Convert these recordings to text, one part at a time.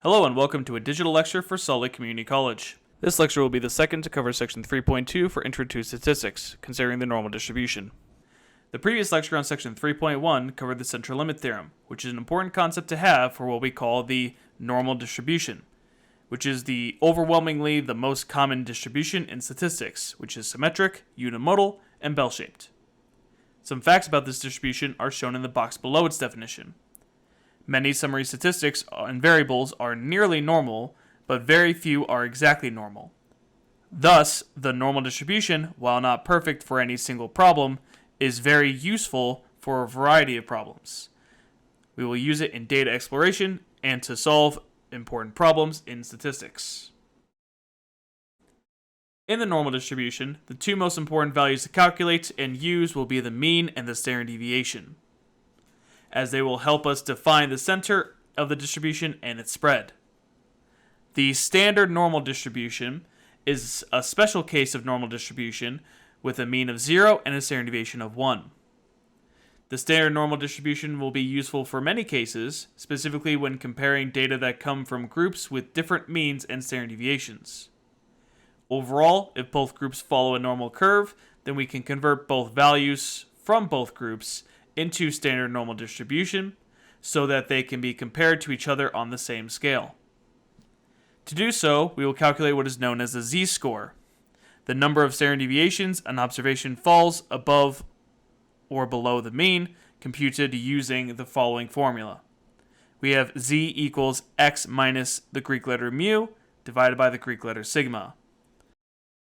Hello and welcome to a digital lecture for Salt Lake Community College. This lecture will be the second to cover section 3.2 for Intro to Statistics, considering the normal distribution. The previous lecture on section 3.1 covered the central limit theorem, which is an important concept to have for what we call the normal distribution, which is overwhelmingly the most common distribution in statistics, which is symmetric, unimodal, and bell-shaped. Some facts about this distribution are shown in the box below its definition. Many summary statistics and variables are nearly normal, but very few are exactly normal. Thus, the normal distribution, while not perfect for any single problem, is very useful for a variety of problems. We will use it in data exploration and to solve important problems in statistics. In the normal distribution, the two most important values to calculate and use will be the mean and the standard deviation, as they will help us define the center of the distribution and its spread. The standard normal distribution is a special case of normal distribution with a mean of 0 and a standard deviation of 1. The standard normal distribution will be useful for many cases, specifically when comparing data that come from groups with different means and standard deviations. Overall, if both groups follow a normal curve, then we can convert both values from both groups into standard normal distribution so that they can be compared to each other on the same scale. To do so, we will calculate what is known as the z-score, the number of standard deviations an observation falls above or below the mean, computed using the following formula. We have z equals x minus the Greek letter mu divided by the Greek letter sigma.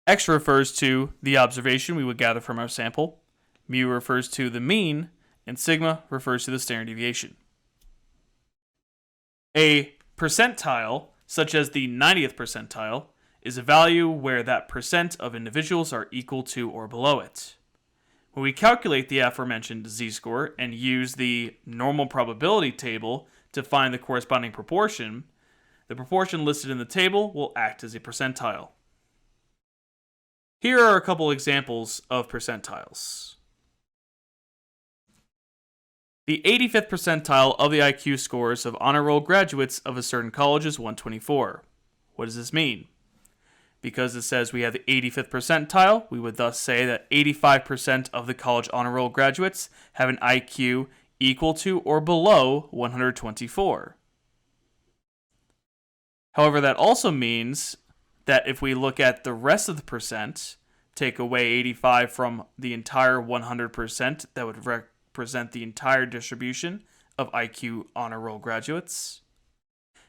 X refers to the observation we would gather from our sample, mu refers to the mean, and sigma refers to the standard deviation. A percentile, such as the 90th percentile, is a value where that percent of individuals are equal to or below it. When we calculate the aforementioned z-score and use the normal probability table to find the corresponding proportion, the proportion listed in the table will act as a percentile. Here are a couple examples of percentiles. The 85th percentile of the IQ scores of honor roll graduates of a certain college is 124. What does this mean? Because it says we have the 85th percentile, we would thus say that 85% of the college honor roll graduates have an IQ equal to or below 124. However, that also means that if we look at the rest of the percent, take away 85 from the entire 100%, that would represent the entire distribution of IQ honor roll graduates,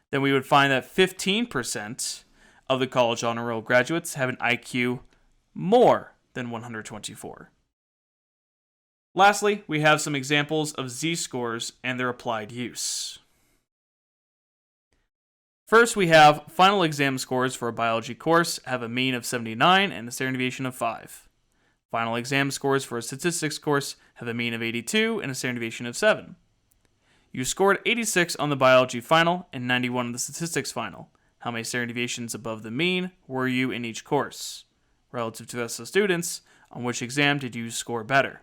then we would find that 15% of the college honor roll graduates have an IQ more than 124. Lastly, we have some examples of z-scores and their applied use. First, we have final exam scores for a biology course have a mean of 79 and a standard deviation of 5. Final exam scores for a statistics course have a mean of 82 and a standard deviation of 7. You scored 86 on the biology final and 91 on the statistics final. How many standard deviations above the mean were you in each course? Relative to the rest of the students, on which exam did you score better?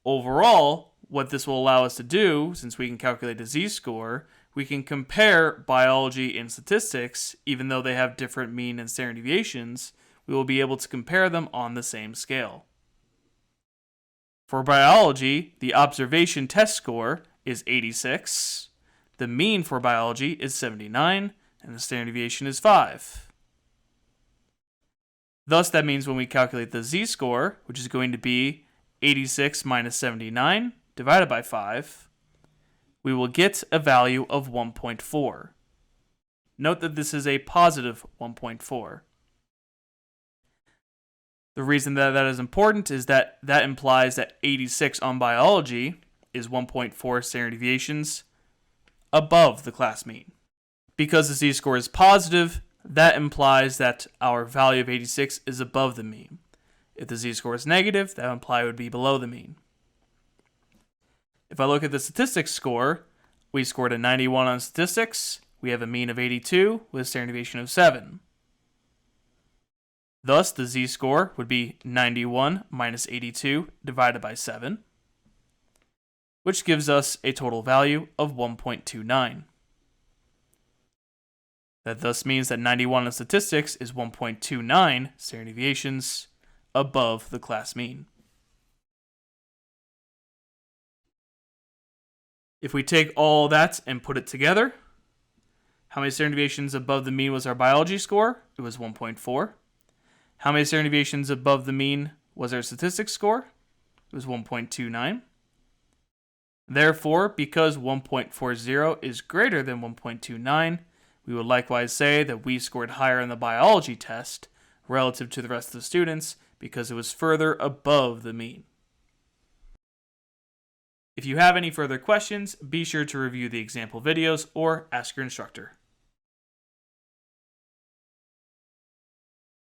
Overall, what this will allow us to do, since we can calculate the z-score, we can compare biology and statistics, even though they have different mean and standard deviations, we will be able to compare them on the same scale. For biology, the observation test score is 86, the mean for biology is 79, and the standard deviation is 5. Thus, that means when we calculate the z-score, which is going to be 86 minus 79 divided by 5, we will get a value of 1.4. Note that this is a positive 1.4. The reason that is important is that implies that 86 on biology is 1.4 standard deviations above the class mean. Because the z-score is positive, that implies that our value of 86 is above the mean. If the z-score is negative, that would imply it would be below the mean. If I look at the statistics score, we scored a 91 on statistics. We have a mean of 82 with a standard deviation of 7. Thus, the z-score would be 91 minus 82 divided by 7, which gives us a total value of 1.29. That thus means that 91 in statistics is 1.29 standard deviations above the class mean. If we take all that and put it together, how many standard deviations above the mean was our biology score? It was 1.4. How many standard deviations above the mean was our statistics score? It was 1.29. Therefore, because 1.40 is greater than 1.29, we would likewise say that we scored higher in the biology test relative to the rest of the students because it was further above the mean. If you have any further questions, be sure to review the example videos or ask your instructor.